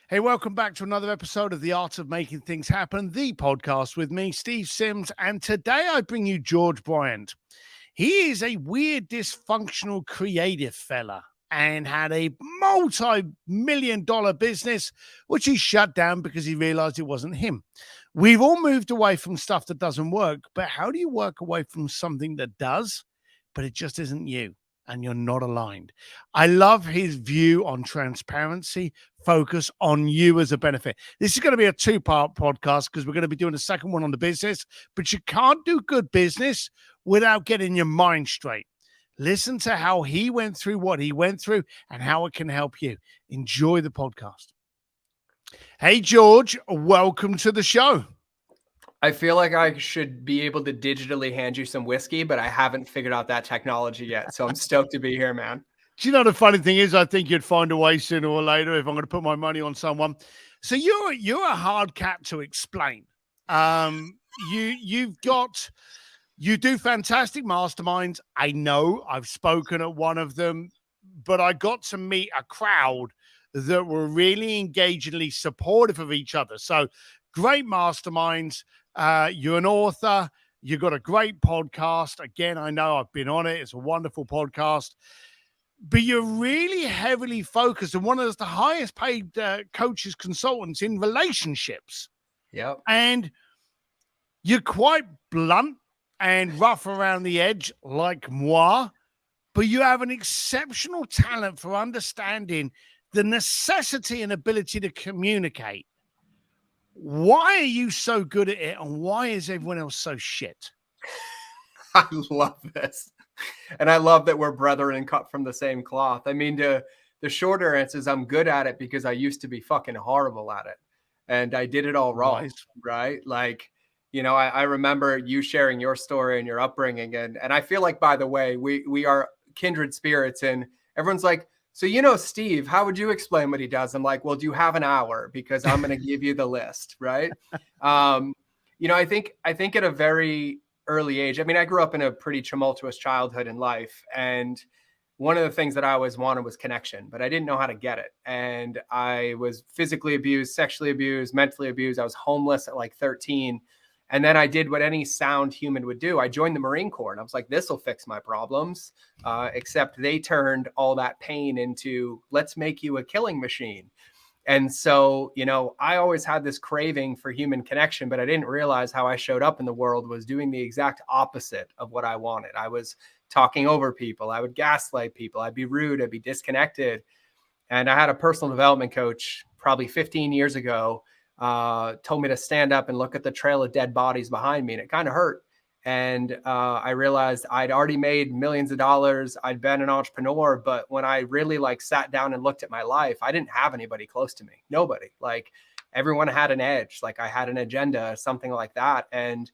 Hey, welcome back to another episode of The Art of Making Things Happen, the podcast with me, Steve Sims. And today I bring you George Bryant. He is a weird, dysfunctional, creative fella and had a multi-million-dollar business, which he shut down because he realized it wasn't him. We've all moved away from stuff that doesn't work, but how do you work away from something that does, but it just isn't you? And you're not aligned. I love his view on transparency, focus on you as a benefit. This is going to be a two-part podcast because we're going to be doing a second one on the business, but you can't do good business without getting your mind straight. Listen to how he went through what he went through and how it can help you. Enjoy the podcast. Hey, George, welcome to the show. I feel like I should be able to digitally hand you some whiskey, but I haven't figured out that technology yet. So I'm stoked to be here, man. Do you know the funny thing is, I think you'd find a way sooner or later if I'm going to put my money on someone. So you're a hard cat to explain. You do fantastic masterminds. I know I've spoken at one of them, but I got to meet a crowd that were really engagingly supportive of each other. So great masterminds. You're an author. You've got a great podcast. Again, I know I've been on it. It's a wonderful podcast. But you're really heavily focused on one of the highest paid coaches, consultants in relationships. Yep. And you're quite blunt and rough around the edge like moi, but you have an exceptional talent for understanding the necessity and ability to communicate. Why are you so good at it, and why is everyone else so shit? I love this. And I love that we're brethren and cut from the same cloth. I mean, the shorter answer is I'm good at it because I used to be fucking horrible at it. And I did it all wrong, nice. Right? Like, you know, I remember you sharing your story and your upbringing. And I feel like, by the way, we are kindred spirits. And everyone's like, so, you know, Steve, how would you explain what he does? I'm like, well, do you have an hour? Because I'm going to give you the list, right? You know, I think at a very early age, I mean, I grew up in a pretty tumultuous childhood in life. And one of the things that I always wanted was connection, but I didn't know how to get it. And I was physically abused, sexually abused, mentally abused. I was homeless at like 13. And then I did what any sound human would do. I joined the Marine Corps and I was like, this will fix my problems. Except they turned all that pain into, let's make you a killing machine. And so, you know, I always had this craving for human connection, but I didn't realize how I showed up in the world was doing the exact opposite of what I wanted. I was talking over people. I would gaslight people. I'd be rude. I'd be disconnected. And I had a personal development coach probably 15 years ago told me to stand up and look at the trail of dead bodies behind me. And it kind of hurt. And I realized I'd already made millions of dollars. I'd been an entrepreneur. But when I really like sat down and looked at my life, I didn't have anybody close to me. Nobody. Like everyone had an edge. Like I had an agenda, something like that. And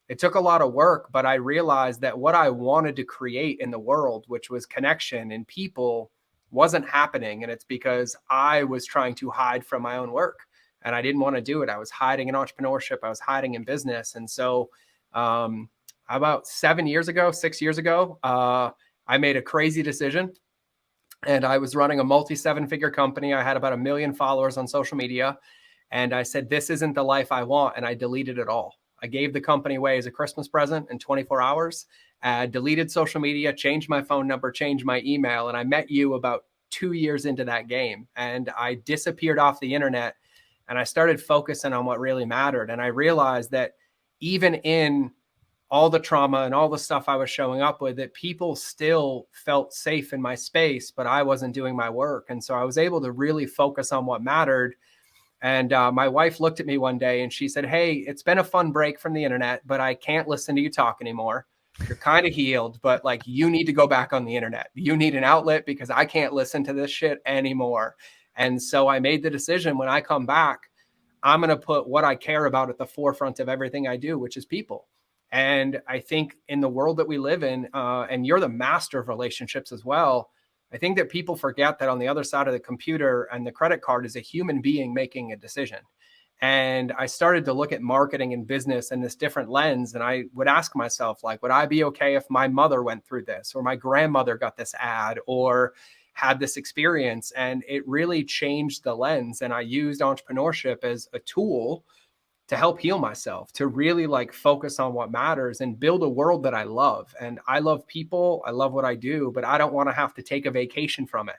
it took a lot of work. But I realized that what I wanted to create in the world, which was connection and people, wasn't happening. And it's because I was trying to hide from my own work. And I didn't want to do it. I was hiding in entrepreneurship. I was hiding in business. And so about 6 years ago, I made a crazy decision. And I was running a multi-7-figure company. I had about 1 million followers on social media. And I said, this isn't the life I want. And I deleted it all. I gave the company away as a Christmas present in 24 hours. Deleted social media, changed my phone number, changed my email. And I met you about 2 years into that game. And I disappeared off the internet. And I started focusing on what really mattered. And I realized that even in all the trauma and all the stuff I was showing up with, that people still felt safe in my space, but I wasn't doing my work. And so I was able to really focus on what mattered. And my wife looked at me one day and she said, hey, it's been a fun break from the internet, but I can't listen to you talk anymore. You're kind of healed, but like you need to go back on the internet. You need an outlet because I can't listen to this shit anymore. And so I made the decision when I come back, I'm going to put what I care about at the forefront of everything I do, which is people. And I think in the world that we live in, and you're the master of relationships as well, I think that people forget that on the other side of the computer and the credit card is a human being making a decision. And I started to look at marketing and business in this different lens. And I would ask myself, like, would I be okay if my mother went through this, or my grandmother got this ad, or had this experience, and it really changed the lens. And I used entrepreneurship as a tool to help heal myself, to really like focus on what matters and build a world that I love. And I love people, I love what I do, but I don't want to have to take a vacation from it.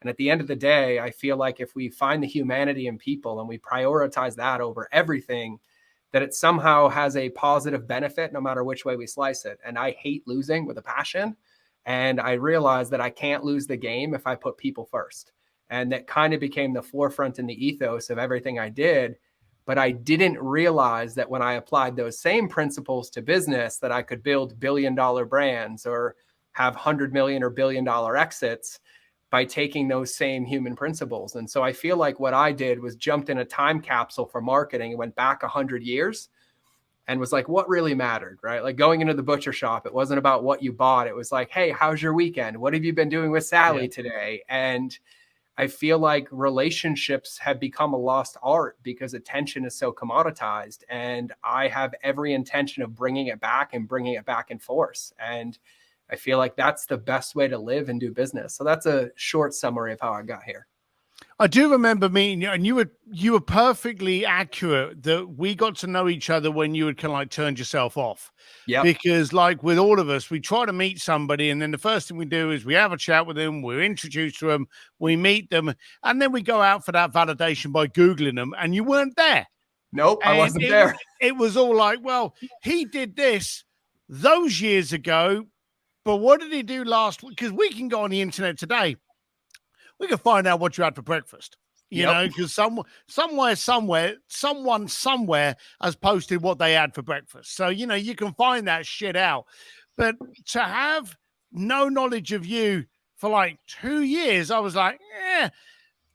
And at the end of the day, I feel like if we find the humanity in people and we prioritize that over everything, that it somehow has a positive benefit no matter which way we slice it. And I hate losing with a passion. And I realized that I can't lose the game if I put people first. And that kind of became the forefront in the ethos of everything I did. But I didn't realize that when I applied those same principles to business, that I could build billion-dollar brands or have 100 million or billion-dollar exits by taking those same human principles. And so I feel like what I did was jumped in a time capsule for marketing and went back 100 years and was like, what really mattered, right? Like going into the butcher shop, it wasn't about what you bought. It was like, hey, how's your weekend? What have you been doing with Sally today? And I feel like relationships have become a lost art because attention is so commoditized. And I have every intention of bringing it back and bringing it back in force. And I feel like that's the best way to live and do business. So that's a short summary of how I got here. I do remember meeting you, and you were perfectly accurate that we got to know each other when you had kind of like turned yourself off. Yeah. Because like with all of us, we try to meet somebody, and then the first thing we do is we have a chat with them, we're introduced to them, we meet them, and then we go out for that validation by Googling them, and you weren't there. Nope, and I wasn't there. It was all like, well, he did this those years ago, but what did he do last week? Because we can go on the internet today. We can find out what you had for breakfast, you know, because someone somewhere has posted what they had for breakfast. So, you know, you can find that shit out. But to have no knowledge of you for like 2 years, I was like, yeah.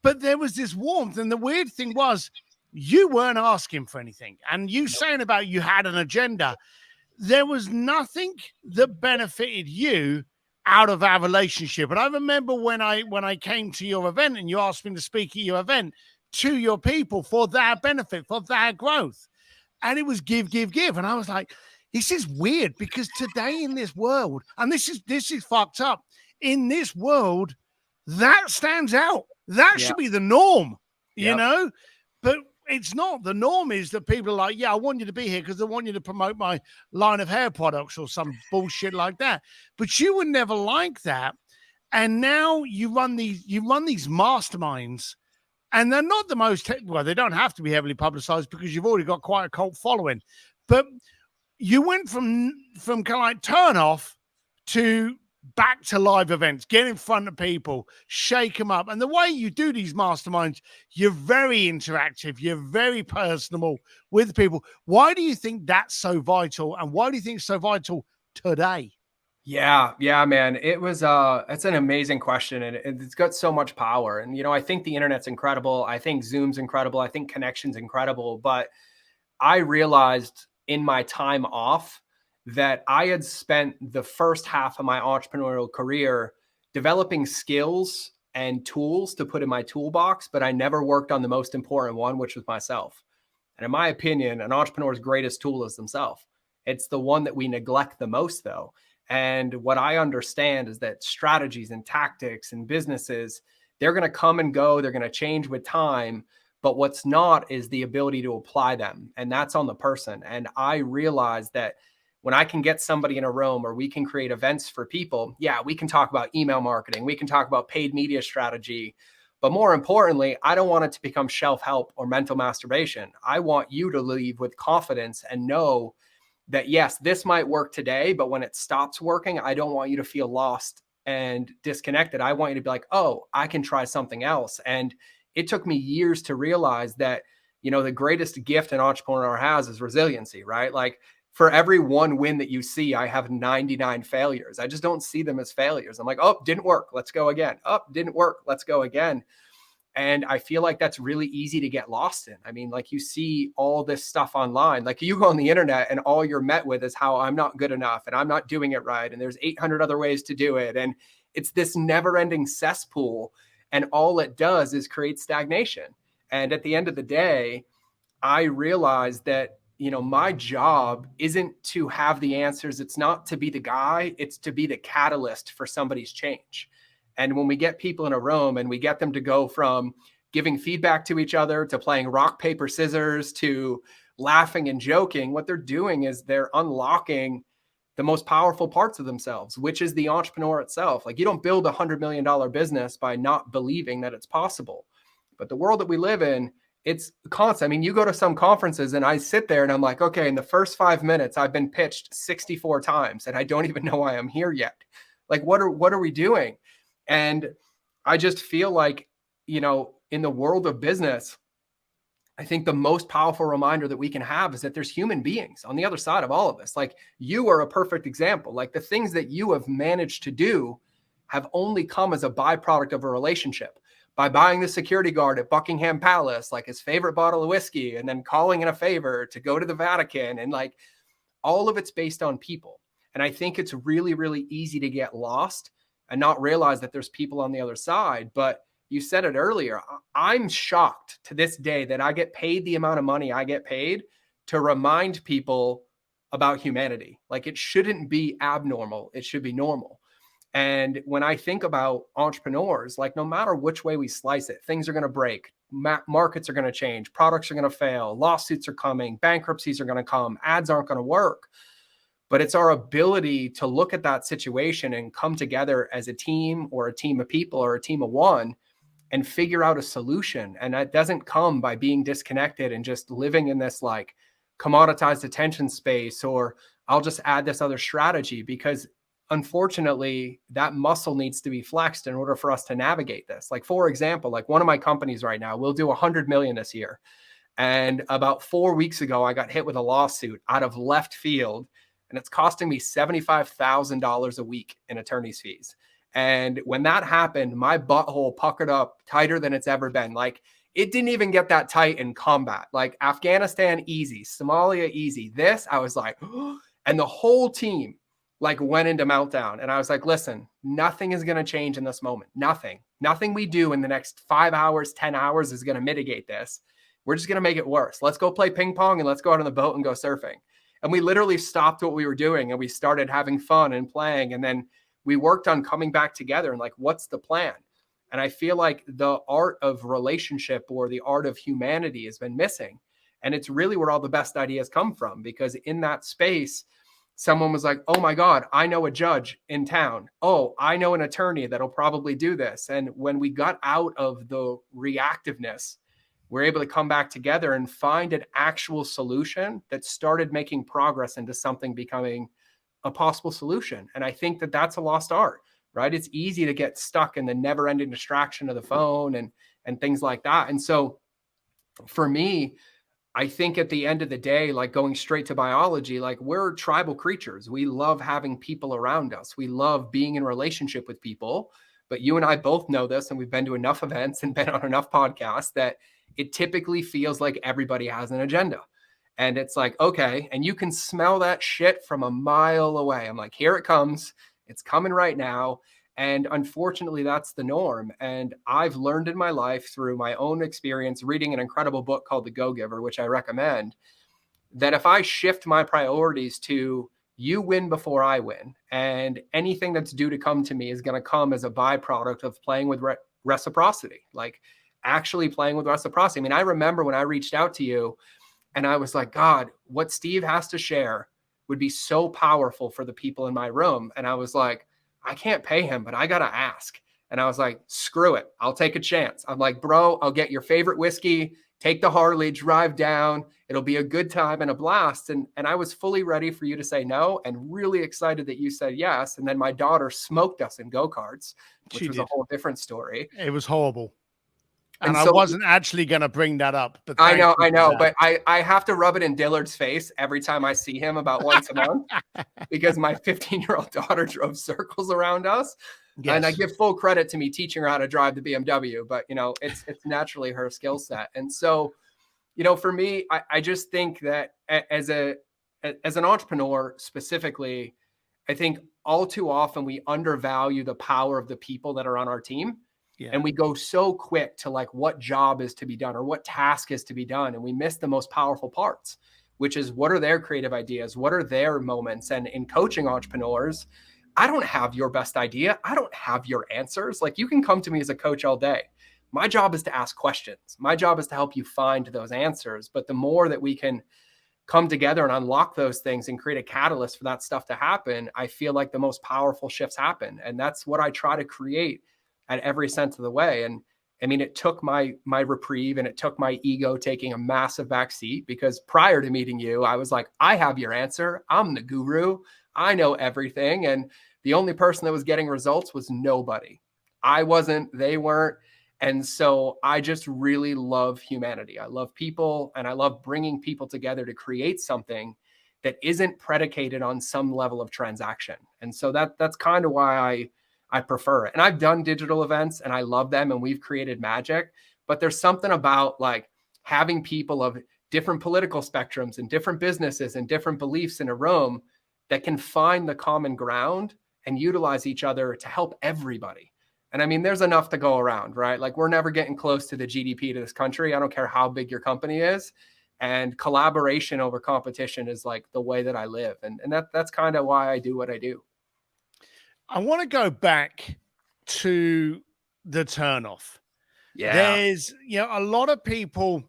But there was this warmth. And the weird thing was you weren't asking for anything. And you saying about you had an agenda. There was nothing that benefited you out of our relationship. And I remember when I came to your event and you asked me to speak at your event to your people for their benefit, for their growth. And it was give. And I was like, this is weird because today in this world, and this is fucked up, in this world, that stands out. That should be the norm, you know? But it's not. The norm is that people are like, yeah, I want you to be here because I want you to promote my line of hair products or some bullshit like that. But you were never like that. And now you run these masterminds, and they're not the most, well, they don't have to be heavily publicized because you've already got quite a cult following. But you went from kind of like turn off to back to live events, get in front of people, shake them up. And the way you do these masterminds, you're very interactive, you're very personable with people. Why do you think that's so vital? And why do you think it's so vital today? Yeah, man. It was it's an amazing question, and it's got so much power. And you know, I think the internet's incredible. I think Zoom's incredible. I think connection's incredible. But I realized in my time off that I had spent the first half of my entrepreneurial career developing skills and tools to put in my toolbox, but I never worked on the most important one, which was myself. And in my opinion, an entrepreneur's greatest tool is themselves. It's the one that we neglect the most, though. And what I understand is that strategies and tactics and businesses, they're going to come and go. They're going to change with time. But what's not is the ability to apply them. And that's on the person. And I realized that when I can get somebody in a room or we can create events for people, yeah, we can talk about email marketing. We can talk about paid media strategy. But more importantly, I don't want it to become shelf help or mental masturbation. I want you to leave with confidence and know that, yes, this might work today, but when it stops working, I don't want you to feel lost and disconnected. I want you to be like, oh, I can try something else. And it took me years to realize that, you know, the greatest gift an entrepreneur has is resiliency, right? Like for every one win that you see, I have 99 failures. I just don't see them as failures. I'm like, oh, didn't work. Let's go again. Oh, didn't work. Let's go again. And I feel like that's really easy to get lost in. I mean, like you see all this stuff online, like you go on the internet and all you're met with is how I'm not good enough and I'm not doing it right. And there's 800 other ways to do it. And it's this never ending cesspool. And all it does is create stagnation. And at the end of the day, I realized that, you know, my job isn't to have the answers. It's not to be the guy. It's to be the catalyst for somebody's change. And when we get people in a room and we get them to go from giving feedback to each other, to playing rock, paper, scissors, to laughing and joking, what they're doing is they're unlocking the most powerful parts of themselves, which is the entrepreneur itself. Like, you don't build $100 million business by not believing that it's possible. But the world that we live in, it's constant. I mean, you go to some conferences and I sit there and I'm like, okay, in the first 5 minutes, I've been pitched 64 times and I don't even know why I'm here yet. Like, what are we doing? And I just feel like, you know, in the world of business, I think the most powerful reminder that we can have is that there's human beings on the other side of all of this. Like, you are a perfect example. Like, the things that you have managed to do have only come as a byproduct of a relationship. By buying the security guard at Buckingham Palace, like his favorite bottle of whiskey, and then calling in a favor to go to the Vatican. And like, all of it's based on people. And I think it's really, really easy to get lost and not realize that there's people on the other side. But you said it earlier. I'm shocked to this day that I get paid the amount of money I get paid to remind people about humanity. Like, it shouldn't be abnormal. It should be normal. And when I think about entrepreneurs, like, no matter which way we slice it, things are going to break, markets are going to change, products are going to fail, lawsuits are coming, bankruptcies are going to come, ads aren't going to work. But it's our ability to look at that situation and come together as a team, or a team of people, or a team of one, and figure out a solution. And that doesn't come by being disconnected and just living in this like commoditized attention space, or I'll just add this other strategy, because unfortunately that muscle needs to be flexed in order for us to navigate this. Like, for example, like one of my companies right now, we'll do 100 million this year. And about 4 weeks ago, I got hit with a lawsuit out of left field, and it's costing me $75,000 a week in attorney's fees. And when that happened, my butthole puckered up tighter than it's ever been. Like, it didn't even get that tight in combat. Like, Afghanistan, easy. Somalia, easy. This, I was like, and the whole team like went into meltdown. And I was like, listen, nothing is going to change in this moment. Nothing we do in the next 5 hours, 10 hours is going to mitigate this. We're just going to make it worse. Let's go play ping pong and let's go out on the boat and go surfing. And we literally stopped what we were doing and we started having fun and playing. And then we worked on coming back together and like, what's the plan? And I feel like the art of relationship, or the art of humanity, has been missing. And it's really where all the best ideas come from, because in that space, someone was like, oh my God, I know a judge in town. Oh, I know an attorney that'll probably do this. And when we got out of the reactiveness, we're able to come back together and find an actual solution that started making progress into something becoming a possible solution. And I think that that's a lost art, right? It's easy to get stuck in the never ending distraction of the phone and things like that. And so for me, I think at the end of the day, like going straight to biology, like we're tribal creatures. We love having people around us. We love being in relationship with people. But you and I both know this, and we've been to enough events and been on enough podcasts, that it typically feels like everybody has an agenda. And it's like, okay, and you can smell that shit from a mile away. I'm like, here it comes. It's coming right now. And unfortunately, that's the norm. And I've learned in my life through my own experience, reading an incredible book called The Go-Giver, which I recommend, that if I shift my priorities to you win before I win, and anything that's due to come to me is going to come as a byproduct of playing with reciprocity, like actually playing with reciprocity. I mean, I remember when I reached out to you and I was like, God, what Steve has to share would be so powerful for the people in my room. And I was like, I can't pay him, but I got to ask. And I was like, screw it. I'll take a chance. I'm like, bro, I'll get your favorite whiskey, take the Harley, drive down. It'll be a good time and a blast. And I was fully ready for you to say no, and really excited that you said yes. And then my daughter smoked us in go-karts, which was a whole different story. It was horrible. And so, I wasn't actually going to bring that up. But I know. But I have to rub it in Dillard's face every time I see him about once a month, because my 15-year-old daughter drove circles around us. Yes. And I give full credit to me teaching her how to drive the BMW, but you know, it's naturally her skill set. And so, you know, for me, I just think that as an entrepreneur specifically, I think all too often we undervalue the power of the people that are on our team. Yeah. And we go so quick to like what job is to be done or what task is to be done. And we miss the most powerful parts, which is what are their creative ideas? What are their moments? And in coaching entrepreneurs, I don't have your best idea. I don't have your answers. Like, you can come to me as a coach all day. My job is to ask questions. My job is to help you find those answers. But the more that we can come together and unlock those things and create a catalyst for that stuff to happen, I feel like the most powerful shifts happen. And that's what I try to create at every sense of the way. And I mean, it took my reprieve, and it took my ego taking a massive backseat, because prior to meeting you, I was like, I have your answer. I'm the guru. I know everything. And the only person that was getting results was nobody. I wasn't, they weren't. And so I just really love humanity. I love people, and I love bringing people together to create something that isn't predicated on some level of transaction. And so that's kind of why I prefer it. And I've done digital events and I love them, and we've created magic, but there's something about like having people of different political spectrums and different businesses and different beliefs in a room that can find the common ground and utilize each other to help everybody. And I mean, there's enough to go around, right? Like, we're never getting close to the GDP to this country. I don't care how big your company is. And collaboration over competition is like the way that I live. And that's kind of why I do what I do. I want to go back to the turnoff. Yeah. There's, a lot of people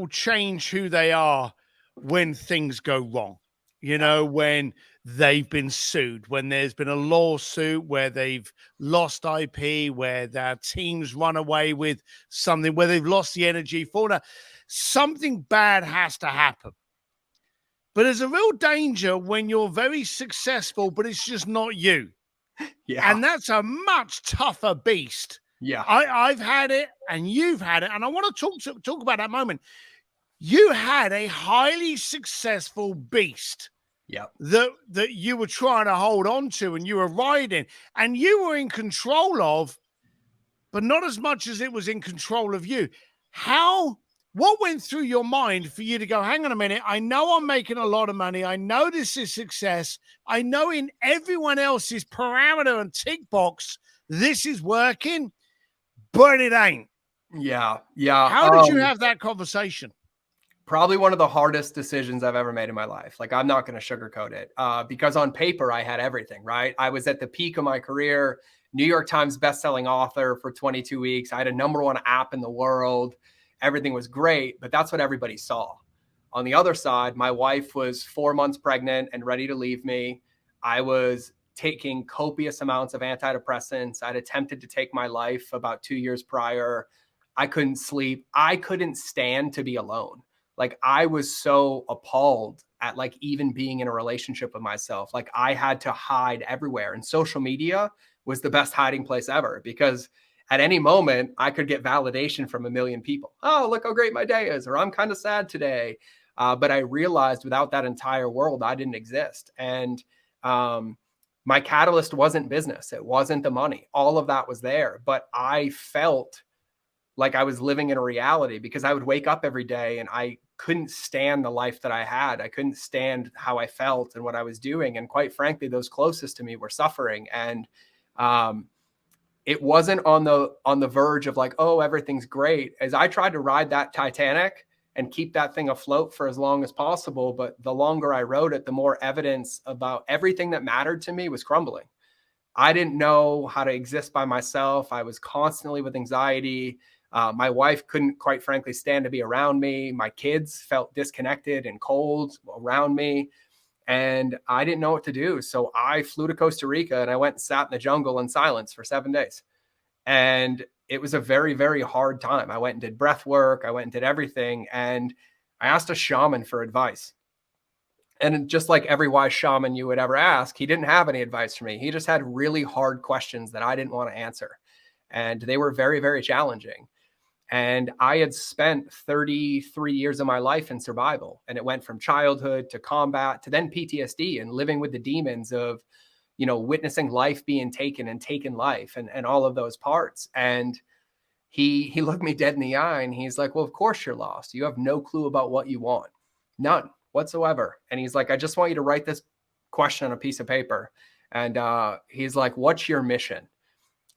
change who they are when things go wrong. When they've been sued, when there's been a lawsuit, where they've lost IP, where their teams run away with something, where they've lost the energy for that. Something bad has to happen. But there's a real danger when you're very successful, but it's just not you. Yeah. And that's a much tougher beast. Yeah. I've had it, and you've had it. And I want to talk about that moment. You had a highly successful beast. Yeah. That you were trying to hold on to, and you were riding, and you were in control of, but not as much as it was in control of you. What went through your mind for you to go, hang on a minute, I know I'm making a lot of money. I know this is success. I know in everyone else's parameter and tick box, this is working, but it ain't. Yeah. Yeah. How did you have that conversation? Probably one of the hardest decisions I've ever made in my life. Like, I'm not going to sugarcoat it, because on paper I had everything, right? I was at the peak of my career, New York Times bestselling author for 22 weeks. I had a #1 app in the world. Everything was great, but that's what everybody saw. On the other side, my wife was 4 months pregnant and ready to leave me. I was taking copious amounts of antidepressants. I'd attempted to take my life about 2 years prior. I couldn't sleep. I couldn't stand to be alone. Like, I was so appalled at like even being in a relationship with myself. Like, I had to hide everywhere, and social media was the best hiding place ever, because at any moment I could get validation from a million people. Oh, look how great my day is, or I'm kind of sad today. But I realized without that entire world, I didn't exist. And my catalyst wasn't business. It wasn't the money. All of that was there, but I felt like I was living in a reality, because I would wake up every day and I couldn't stand the life that I had. I couldn't stand how I felt and what I was doing. And quite frankly, those closest to me were suffering. And it wasn't on the verge of like, oh, everything's great, as I tried to ride that Titanic and keep that thing afloat for as long as possible. But the longer I rode it, the more evidence about everything that mattered to me was crumbling. I didn't know how to exist by myself. I was constantly with anxiety. My wife couldn't, quite frankly, stand to be around me. My kids felt disconnected and cold around me, and I didn't know what to do. So I flew to Costa Rica and I went and sat in the jungle in silence for 7 days. And it was a very, very hard time. I went and did breath work. I went and did everything. And I asked a shaman for advice. And just like every wise shaman you would ever ask, he didn't have any advice for me. He just had really hard questions that I didn't want to answer. And they were very, very challenging. And I had spent 33 years of my life in survival. And it went from childhood to combat to then PTSD and living with the demons of, witnessing life being taken and taken life and all of those parts. And he looked me dead in the eye and he's like, well, of course you're lost. You have no clue about what you want. None whatsoever. And he's like, I just want you to write this question on a piece of paper. And he's like, what's your mission?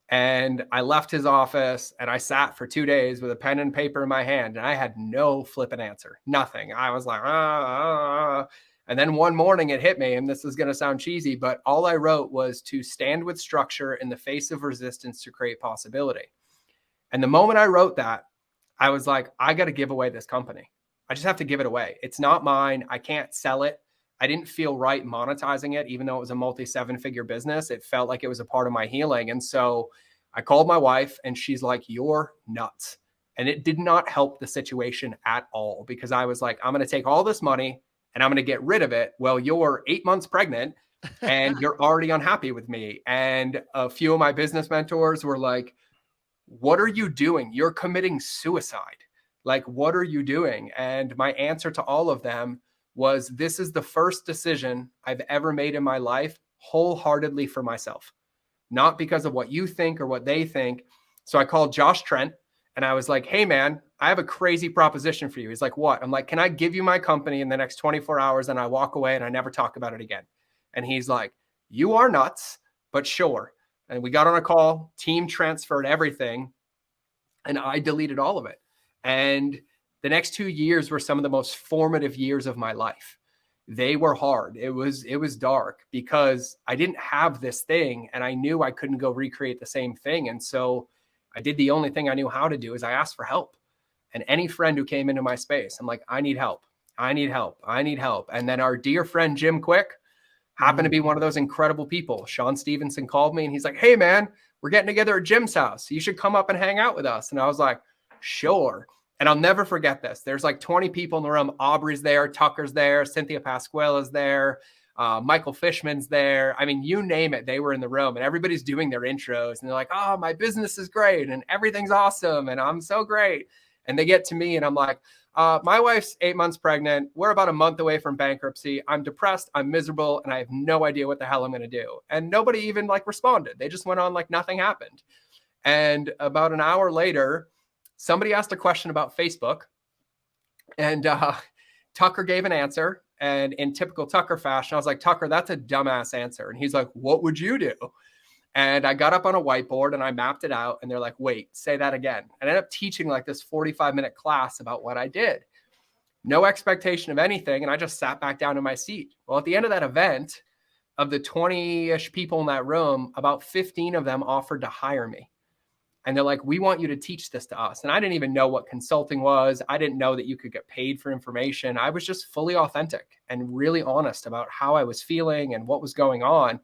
And I left his office and I sat for 2 days with a pen and paper in my hand, and I had no flippant answer, nothing. I was like, And then one morning it hit me, and this is going to sound cheesy, but all I wrote was to stand with structure in the face of resistance to create possibility. And the moment I wrote that, I was like, I got to give away this company. I just have to give it away. It's not mine. I can't sell it. I didn't feel right monetizing it, even though it was a multi-7-figure business. It felt like it was a part of my healing. And so I called my wife, and she's like, you're nuts. And it did not help the situation at all, because I was like, I'm going to take all this money and I'm going to get rid of it. Well, you're 8 months pregnant and you're already unhappy with me. And a few of my business mentors were like, what are you doing? You're committing suicide. Like, what are you doing? And my answer to all of them was, this is the first decision I've ever made in my life wholeheartedly for myself, not because of what you think or what they think. So I called Josh Trent and I was like, hey man, I have a crazy proposition for you. He's like, what? I'm like, can I give you my company in the next 24 hours and I walk away and I never talk about it again? And he's like, you are nuts, but sure. And we got on a call, team transferred everything, and I deleted all of it. And the next 2 years were some of the most formative years of my life. They were hard. It was dark because I didn't have this thing and I knew I couldn't go recreate the same thing. And so I did the only thing I knew how to do, is I asked for help. And any friend who came into my space, I'm like, I need help. I need help. I need help. And then our dear friend, Jim Quick, happened to be one of those incredible people. Sean Stevenson called me and he's like, hey man, we're getting together at Jim's house. You should come up and hang out with us. And I was like, sure. And I'll never forget this. There's like 20 people in the room. Aubrey's there, Tucker's there, Cynthia Pasquale's there, Michael Fishman's there. I mean, you name it, they were in the room, and everybody's doing their intros and they're like, oh, my business is great and everything's awesome and I'm so great. And they get to me and I'm like, my wife's 8 months pregnant. We're about a month away from bankruptcy. I'm depressed. I'm miserable. And I have no idea what the hell I'm going to do. And nobody even like responded. They just went on like nothing happened. And about an hour later, somebody asked a question about Facebook, and Tucker gave an answer. And in typical Tucker fashion, I was like, Tucker, that's a dumbass answer. And he's like, what would you do? And I got up on a whiteboard and I mapped it out. And they're like, wait, say that again. And I ended up teaching like this 45-minute class about what I did. No expectation of anything. And I just sat back down in my seat. Well, at the end of that event, of the 20-ish people in that room, about 15 of them offered to hire me. And they're like, we want you to teach this to us. And I didn't even know what consulting was. I didn't know that you could get paid for information. I was just fully authentic and really honest about how I was feeling and what was going on.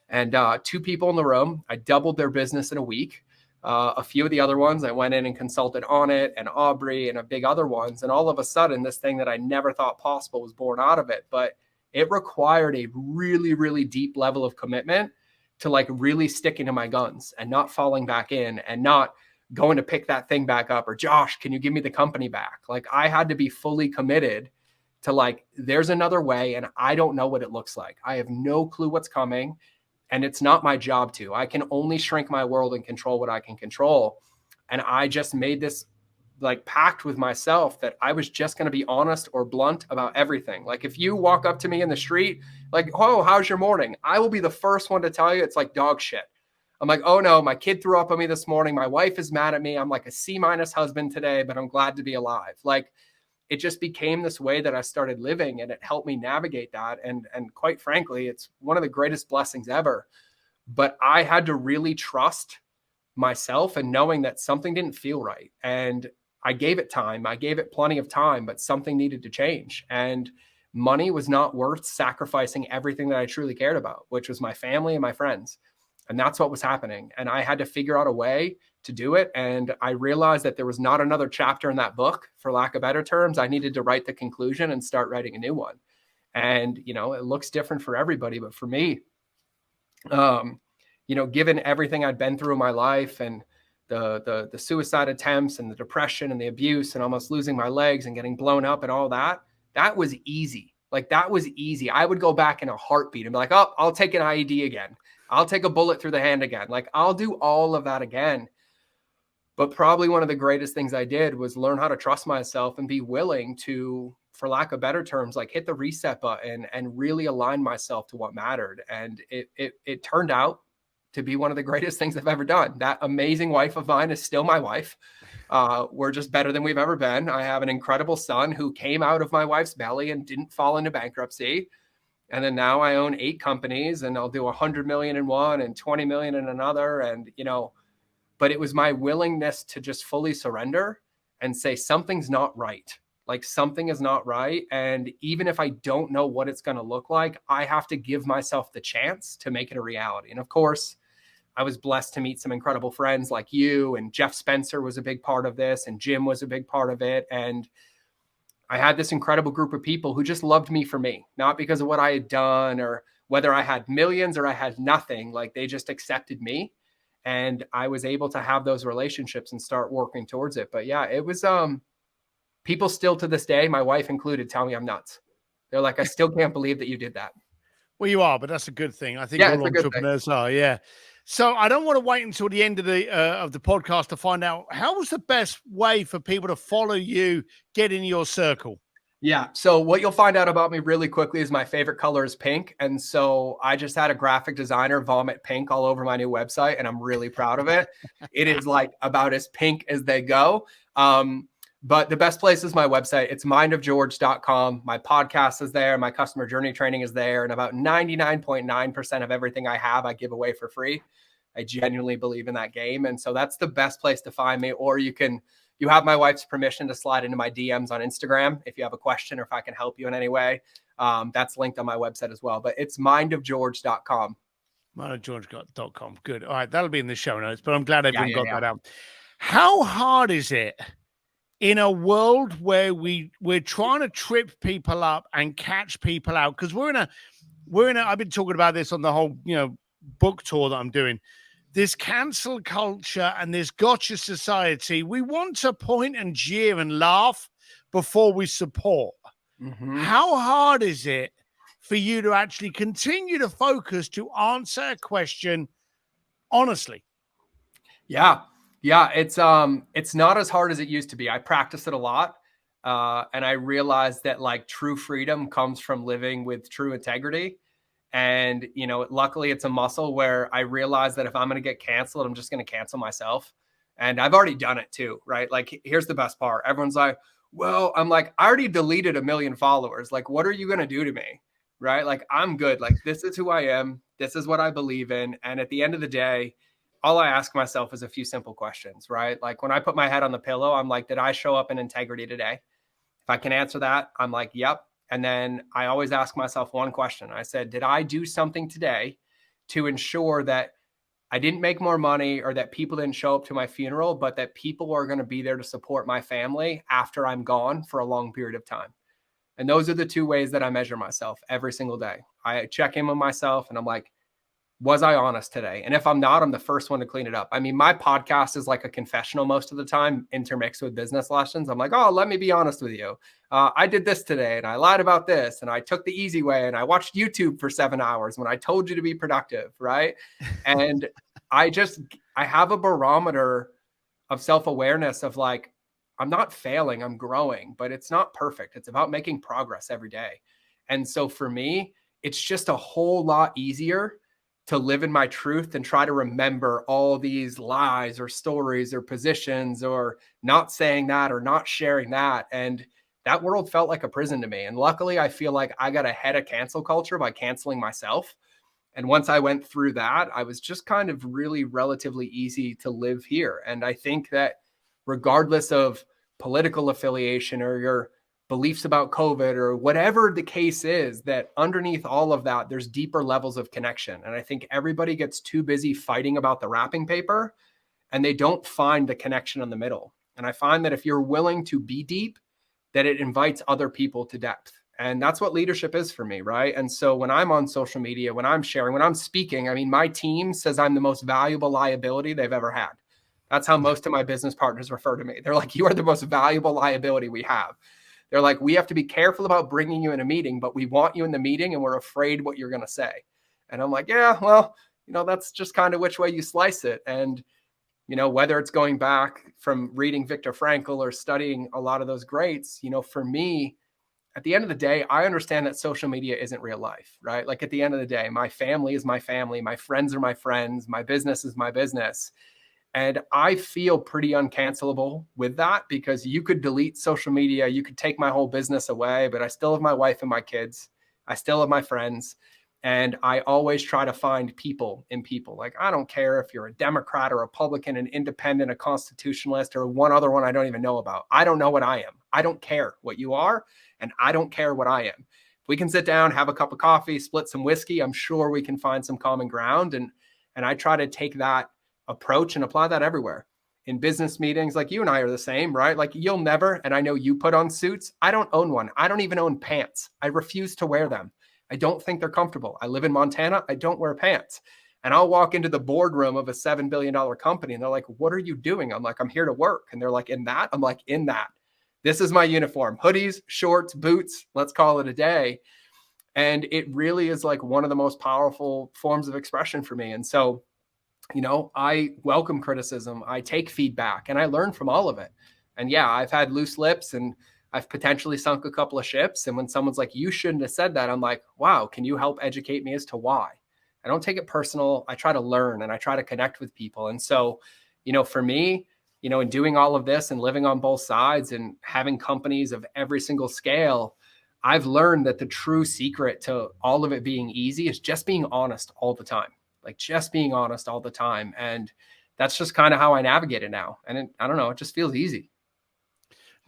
And 2 people in the room, I doubled their business in a week. A few of the other ones, I went in and consulted on it, and Aubrey and a big other ones. And all of a sudden, this thing that I never thought possible was born out of it. But it required a really, really deep level of commitment to like really sticking to my guns and not falling back in and not going to pick that thing back up, or Josh, can you give me the company back? Like, I had to be fully committed to like, there's another way and I don't know what it looks like. I have no clue what's coming. And it's not my job to. I can only shrink my world and control what I can control. And I just made this like pact with myself that I was just going to be honest or blunt about everything. Like, if you walk up to me in the street, like, oh, how's your morning? I will be the first one to tell you it's like dog shit. I'm like, oh no, my kid threw up on me this morning. My wife is mad at me. I'm like a C- husband today, but I'm glad to be alive. Like, it just became this way that I started living, and it helped me navigate that. And quite frankly, it's one of the greatest blessings ever. But I had to really trust myself and knowing that something didn't feel right. And I gave it time. I gave it plenty of time, but something needed to change. And money was not worth sacrificing everything that I truly cared about, which was my family and my friends. And that's what was happening. And I had to figure out a way to do it. And I realized that there was not another chapter in that book, for lack of better terms. I needed to write the conclusion and start writing a new one. And, you know, it looks different for everybody, but for me, you know, given everything I'd been through in my life, and the suicide attempts and the depression and the abuse and almost losing my legs and getting blown up and all that, that was easy. Like, that was easy. I would go back in a heartbeat and be like, oh, I'll take an IED again. I'll take a bullet through the hand again. Like, I'll do all of that again. But probably one of the greatest things I did was learn how to trust myself and be willing to, for lack of better terms, like hit the reset button and really align myself to what mattered. And it turned out to be one of the greatest things I've ever done. That amazing wife of mine is still my wife. We're just better than we've ever been. I have an incredible son who came out of my wife's belly and didn't fall into bankruptcy. And then now I own 8 companies, and I'll do 100 million in one and 20 million in another. And, but it was my willingness to just fully surrender and say, something's not right. Like, something is not right. And even if I don't know what it's going to look like, I have to give myself the chance to make it a reality. And of course, I was blessed to meet some incredible friends like you, and Jeff Spencer was a big part of this, and Jim was a big part of it. And I had this incredible group of people who just loved me for me, not because of what I had done or whether I had millions or I had nothing. Like, they just accepted me, and I was able to have those relationships and start working towards it. But yeah, it was, people still to this day, my wife included, tell me I'm nuts. They're like, I still can't believe that you did that. Well, you are, but that's a good thing. I think Yeah, all entrepreneurs are. Yeah. So I don't want to wait until the end of the podcast to find out, how was the best way for people to follow you, get in your circle? Yeah. So what you'll find out about me really quickly is my favorite color is pink. And so I just had a graphic designer vomit pink all over my new website, and I'm really proud of it. It is like about as pink as they go. But the best place is my website. It's mindofgeorge.com. My podcast is there. My customer journey training is there. And about 99.9% of everything I have, I give away for free. I genuinely believe in that game. And so that's the best place to find me. Or you have my wife's permission to slide into my DMs on Instagram if you have a question or if I can help you in any way. That's linked on my website as well. But it's mindofgeorge.com. Mindofgeorge.com. Good. All right. That'll be in the show notes, but I'm glad everyone got that out. How hard is it in a world where we're trying to trip people up and catch people out? Because we're in a, I've been talking about this on the whole, book tour that I'm doing. This cancel culture and this gotcha society, we want to point and jeer and laugh before we support. Mm-hmm. How hard is it for you to actually continue to focus to answer a question honestly? Yeah. Yeah. It's not as hard as it used to be. I practice it a lot. And I realized that like true freedom comes from living with true integrity. And, luckily it's a muscle where I realize that if I'm going to get canceled, I'm just going to cancel myself. And I've already done it too, right? Like, here's the best part. Everyone's like, well, I'm like, I already deleted 1 million followers. Like, what are you going to do to me? Right? Like, I'm good. Like, this is who I am. This is what I believe in. And at the end of the day, all I ask myself is a few simple questions, right? Like, when I put my head on the pillow, I'm like, did I show up in integrity today? If I can answer that, I'm like, yep. And then I always ask myself one question. I said, did I do something today to ensure that I didn't make more money or that people didn't show up to my funeral, but that people are going to be there to support my family after I'm gone for a long period of time? And those are the 2 ways that I measure myself every single day. I check in with myself and I'm like, was I honest today? And if I'm not, I'm the first one to clean it up. I mean, my podcast is like a confessional most of the time, intermixed with business lessons. I'm like, oh, let me be honest with you. I did this today and I lied about this and I took the easy way and I watched YouTube for 7 hours when I told you to be productive, right? And I have a barometer of self-awareness of like, I'm not failing, I'm growing, but it's not perfect. It's about making progress every day. And so for me, it's just a whole lot easier to live in my truth and try to remember all these lies or stories or positions or not saying that or not sharing that. And that world felt like a prison to me. And luckily, I feel like I got ahead of cancel culture by canceling myself. And once I went through that, I was just kind of really relatively easy to live here. And I think that regardless of political affiliation or your beliefs about COVID or whatever the case is, that underneath all of that, there's deeper levels of connection. And I think everybody gets too busy fighting about the wrapping paper and they don't find the connection in the middle. And I find that if you're willing to be deep, that it invites other people to depth. And that's what leadership is for me, right? And so when I'm on social media, when I'm sharing, when I'm speaking, I mean, my team says I'm the most valuable liability they've ever had. That's how most of my business partners refer to me. They're like, you are the most valuable liability we have. They're like, we have to be careful about bringing you in a meeting, but we want you in the meeting and we're afraid what you're going to say. And I'm like, yeah, well, that's just kind of which way you slice it. And, whether it's going back from reading Viktor Frankl or studying a lot of those greats, for me, at the end of the day, I understand that social media isn't real life, right? Like at the end of the day, my family is my family. My friends are my friends. My business is my business. And I feel pretty uncancelable with that because you could delete social media. You could take my whole business away, but I still have my wife and my kids. I still have my friends. And I always try to find people in people. Like, I don't care if you're a Democrat or a Republican, an independent, a constitutionalist, or one other one I don't even know about. I don't know what I am. I don't care what you are, and I don't care what I am. If we can sit down, have a cup of coffee, split some whiskey, I'm sure we can find some common ground. And I try to take that approach and apply that everywhere. In business meetings, like you and I are the same, right? Like you'll never, and I know you put on suits. I don't own one. I don't even own pants. I refuse to wear them. I don't think they're comfortable. I live in Montana. I don't wear pants. And I'll walk into the boardroom of a $7 billion company and they're like, what are you doing? I'm like, I'm here to work. And they're like, in that? I'm like, in that. This is my uniform. Hoodies, shorts, boots. Let's call it a day. And it really is like one of the most powerful forms of expression for me. And so, you know, I welcome criticism. I take feedback and I learn from all of it. And yeah, I've had loose lips and I've potentially sunk a couple of ships. And when someone's like, you shouldn't have said that, I'm like, wow, can you help educate me as to why? I don't take it personal. I try to learn and I try to connect with people. And so, you know, for me, you know, in doing all of this and living on both sides and having companies of every single scale, I've learned that the true secret to all of it being easy is just being honest all the time, like just being honest all the time. And that's just kind of how I navigate it now. And I don't know, it just feels easy.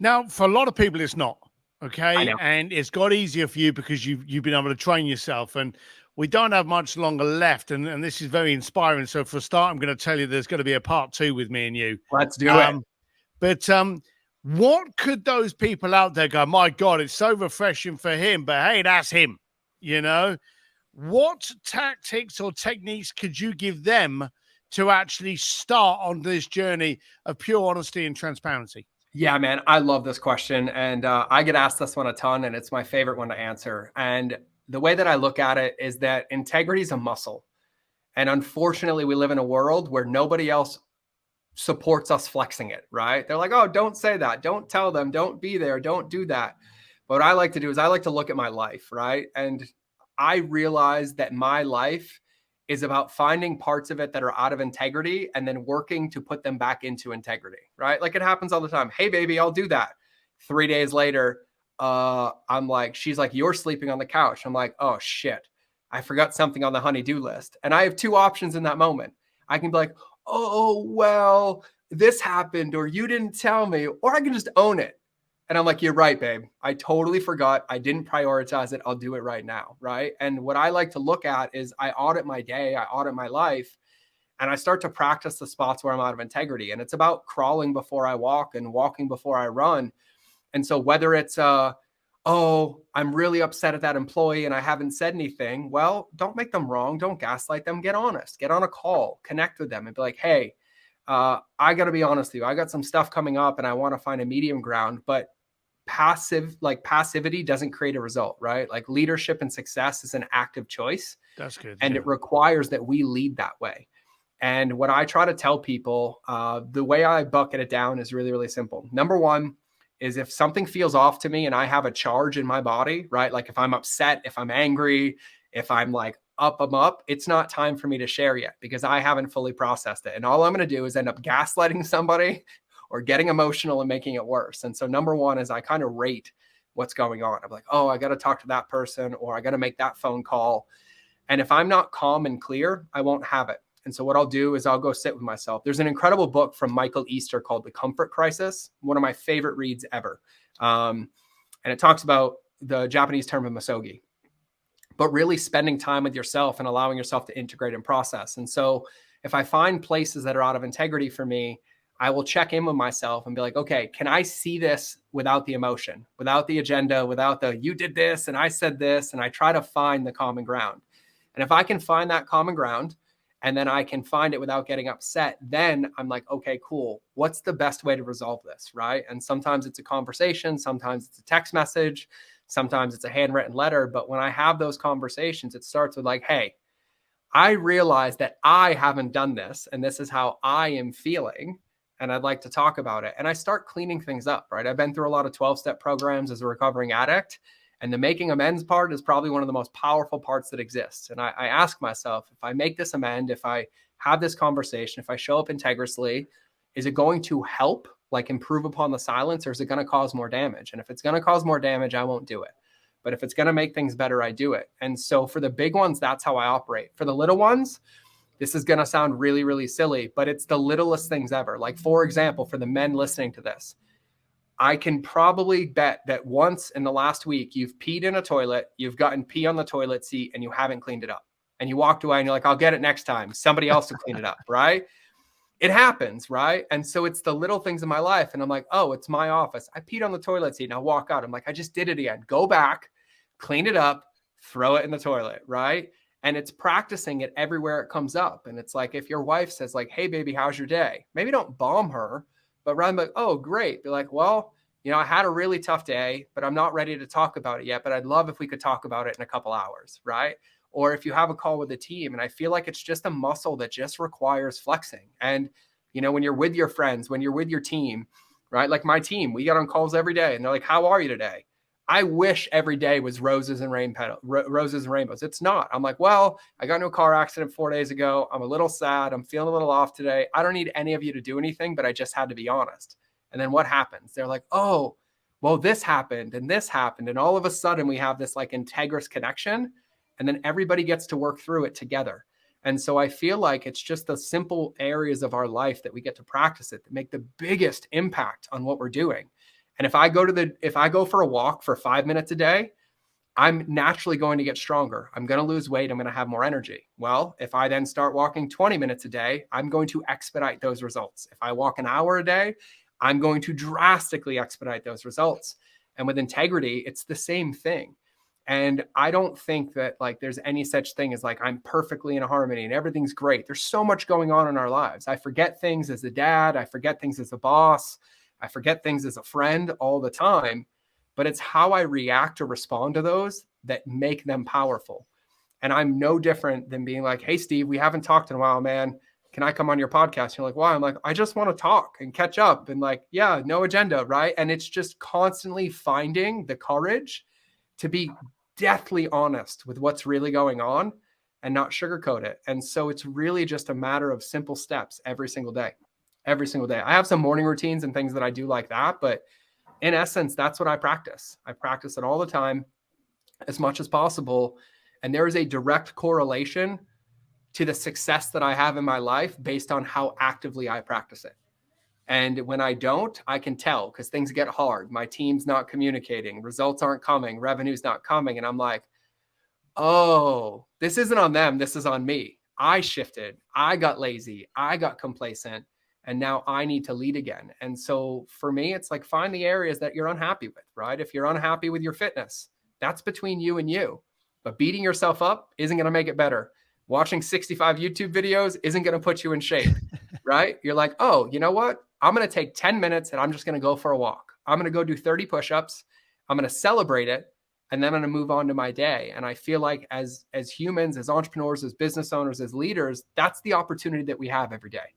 Now, for a lot of people, it's not, I okay? know. And it's got easier for you because you've been able to train yourself. And we don't have much longer left. And this is very inspiring. So for a start, I'm going to tell you there's going to be a part 2 with me and you. Let's do it. But what could those people out there go, my God, it's so refreshing for him, but hey, that's him, you know? What tactics or techniques could you give them to actually start on this journey of pure honesty and transparency? Yeah, man, I love this question. And I get asked this one a ton, and it's my favorite one to answer. And the way that I look at it is that integrity is a muscle. And unfortunately, we live in a world where nobody else supports us flexing it, right? They're like, oh, don't say that. Don't tell them. Don't be there. Don't do that. But what I like to do is I like to look at my life, right? And I realize that my life is about finding parts of it that are out of integrity and then working to put them back into integrity, right? Like it happens all the time. Hey, baby, I'll do that. 3 days later, I'm like, she's like, you're sleeping on the couch. I'm like, oh shit, I forgot something on the honey-do list. And I have 2 options in that moment. I can be like, oh, well, this happened, or you didn't tell me, or I can just own it. And I'm like, you're right, babe. I totally forgot. I didn't prioritize it. I'll do it right now. Right. And what I like to look at is I audit my day, I audit my life, and I start to practice the spots where I'm out of integrity. And it's about crawling before I walk and walking before I run. And so whether it's, oh, I'm really upset at that employee and I haven't said anything. Well, don't make them wrong. Don't gaslight them. Get honest. Get on a call. Connect with them and be like, hey, I got to be honest with you. I got some stuff coming up and I want to find a medium ground. But passivity doesn't create a result, right? Like leadership and success is an active choice. That's good. And it requires that we lead that way. And what I try to tell people, the way I bucket it down is really, really simple. Number one is if something feels off to me and I have a charge in my body, right? Like if I'm upset, if I'm angry, if I'm like I'm up, it's not time for me to share yet because I haven't fully processed it. And all I'm going to do is end up gaslighting somebody or getting emotional and making it worse. And so number one is I kind of rate what's going on. I'm like, oh, I got to talk to that person or I got to make that phone call. And if I'm not calm and clear, I won't have it. And so what I'll do is I'll go sit with myself. There's an incredible book from Michael Easter called The Comfort Crisis, one of my favorite reads ever. And it talks about the Japanese term of misogi, but really spending time with yourself and allowing yourself to integrate and process. And so if I find places that are out of integrity for me, I will check in with myself and be like, okay, can I see this without the emotion, without the agenda, without the, you did this and I said this, and I try to find the common ground. And if I can find that common ground and then I can find it without getting upset, then I'm like, okay, cool. What's the best way to resolve this, right? And sometimes it's a conversation, sometimes it's a text message, sometimes it's a handwritten letter. But when I have those conversations, it starts with like, hey, I realize that I haven't done this and this is how I am feeling. And I'd like to talk about it. And I start cleaning things up, right? I've been through a lot of 12-step programs as a recovering addict. And the making amends part is probably one of the most powerful parts that exists. And I ask myself, if I make this amend, if I have this conversation, if I show up integrously, is it going to help, like improve upon the silence, or is it going to cause more damage? And if it's going to cause more damage, I won't do it. But if it's going to make things better, I do it. And so for the big ones, that's how I operate. For the little ones, this is going to sound really, really silly, but it's the littlest things ever. Like, for example, for the men listening to this, I can probably bet that once in the last week, you've peed in a toilet, you've gotten pee on the toilet seat, and you haven't cleaned it up. And you walked away and you're like, I'll get it next time. Somebody else will clean it up, right? It happens, right? And so it's the little things in my life. And I'm like, oh, it's my office. I peed on the toilet seat and I walk out. I'm like, I just did it again. Go back, clean it up, throw it in the toilet, right? And it's practicing it everywhere it comes up. And it's like, if your wife says like, hey, baby, how's your day? Maybe don't bomb her, but rather like, oh, great. Be like, well, you know, I had a really tough day, but I'm not ready to talk about it yet. But I'd love if we could talk about it in a couple hours, right? Or if you have a call with a team, and I feel like it's just a muscle that just requires flexing. And, you know, when you're with your friends, when you're with your team, right? Like my team, we get on calls every day and they're like, how are you today? I wish every day was roses and roses and rainbows. It's not. I'm like, well, I got into a car accident 4 days ago. I'm a little sad. I'm feeling a little off today. I don't need any of you to do anything, but I just had to be honest. And then what happens? They're like, oh, well, this happened and this happened. And all of a sudden we have this like integrous connection. And then everybody gets to work through it together. And so I feel like it's just the simple areas of our life that we get to practice it that make the biggest impact on what we're doing. And if I go for a walk for 5 minutes a day, I'm naturally going to get stronger. I'm going to lose weight. I'm going to have more energy. Well, if I then start walking 20 minutes a day, I'm going to expedite those results. If I walk an hour a day, I'm going to drastically expedite those results. And with integrity, it's the same thing. And I don't think that like there's any such thing as like I'm perfectly in harmony and everything's great. There's so much going on in our lives. I forget things as a dad. I forget things as a boss. I forget things as a friend all the time. But it's how I react or respond to those that make them powerful. And I'm no different than being like, hey, Steve, we haven't talked in a while, man. Can I come on your podcast? You're like, why? I'm like, I just want to talk and catch up. And like, yeah, no agenda, right? And it's just constantly finding the courage to be deathly honest with what's really going on and not sugarcoat it. And so it's really just a matter of simple steps every single day. Every single day. I have some morning routines and things that I do like that, but in essence, that's what I practice. I practice it all the time as much as possible. And there is a direct correlation to the success that I have in my life based on how actively I practice it. And when I don't, I can tell because things get hard. My team's not communicating. Results aren't coming. Revenue's not coming. And I'm like, oh, this isn't on them. This is on me. I shifted. I got lazy. I got complacent. And now I need to lead again. And so for me, it's like find the areas that you're unhappy with, right? If you're unhappy with your fitness, that's between you and you. But beating yourself up isn't going to make it better. Watching 65 YouTube videos isn't going to put you in shape, right? You're like, oh, you know what? I'm going to take 10 minutes and I'm just going to go for a walk. I'm going to go do 30 push-ups. I'm going to celebrate it. And then I'm going to move on to my day. And I feel like as humans, as entrepreneurs, as business owners, as leaders, that's the opportunity that we have every day.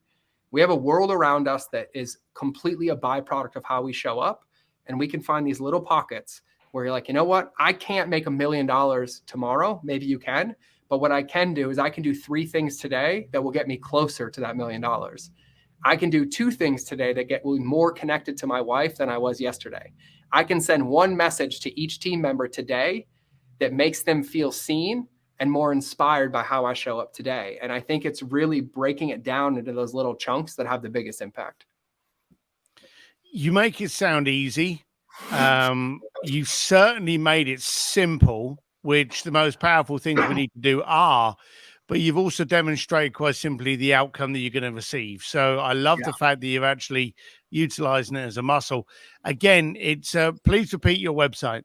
We have a world around us that is completely a byproduct of how we show up. And we can find these little pockets where you're like, you know what? I can't make $1 million tomorrow. Maybe you can. But what I can do is I can do 3 things today that will get me closer to that $1 million. I can do 2 things today that get me more connected to my wife than I was yesterday. I can send 1 message to each team member today that makes them feel seen and more inspired by how I show up today. And I think it's really breaking it down into those little chunks that have the biggest impact. You make it sound easy. You certainly made it simple, which the most powerful things we need to do are, but you've also demonstrated quite simply the outcome that you're going to receive. So I love the fact that you're actually utilizing it as a muscle. Again, it's please repeat your website.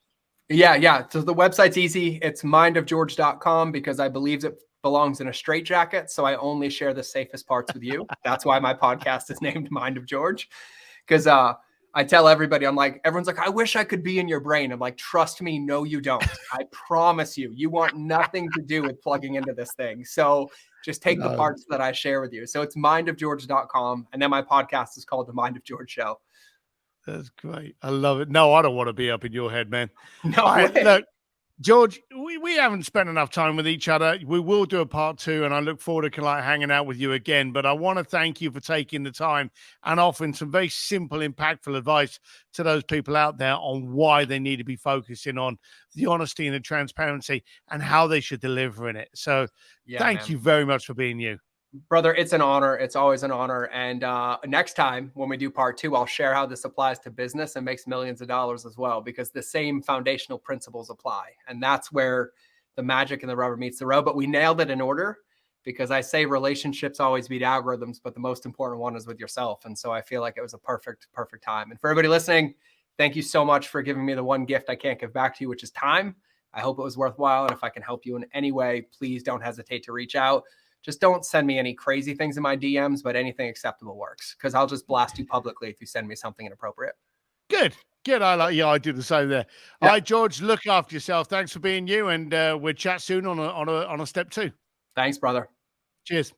Yeah. So the website's easy. It's mindofgeorge.com because I believe it belongs in a straitjacket. So I only share the safest parts with you. That's why my podcast is named Mind of George. Because I tell everybody, I'm like, everyone's like, I wish I could be in your brain. I'm like, trust me, no, you don't. I promise you, you want nothing to do with plugging into this thing. So just take the parts that I share with you. So it's mindofgeorge.com. And then my podcast is called The Mind of George Show. That's great. I love it. No, I don't want to be up in your head, man. No All right, way. look, George, we haven't spent enough time with each other. We will do a part 2, and I look forward to like hanging out with you again. But I want to thank you for taking the time and offering some very simple, impactful advice to those people out there on why they need to be focusing on the honesty and the transparency and how they should deliver in it. So thank you very much for being you. Brother, it's an honor. It's always an honor. And next time when we do part 2, I'll share how this applies to business and makes millions of dollars as well, because the same foundational principles apply. And that's where the magic and the rubber meets the road. But we nailed it in order, because I say relationships always beat algorithms, but the most important one is with yourself. And so I feel like it was a perfect time. And for everybody listening, thank you so much for giving me the one gift I can't give back to you, which is time. I hope it was worthwhile. And if I can help you in any way, please don't hesitate to reach out. Just don't send me any crazy things in my DMs, but anything acceptable works, because I'll just blast you publicly if you send me something inappropriate. Good. I do the same there. Yeah. All right, George, look after yourself. Thanks for being you, and we'll chat soon on a step 2. Thanks, brother. Cheers.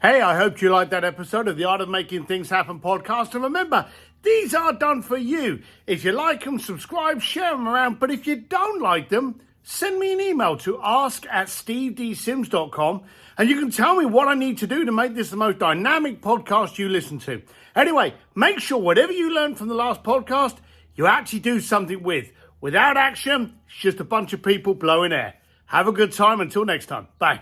Hey, I hope you liked that episode of the Art of Making Things Happen podcast. And remember, these are done for you. If you like them, subscribe, share them around. But if you don't like them, send me an email to ask@stevedsims.com, and you can tell me what I need to do to make this the most dynamic podcast you listen to. Anyway, make sure whatever you learned from the last podcast, you actually do something with. Without action, it's just a bunch of people blowing air. Have a good time. Until next time. Bye.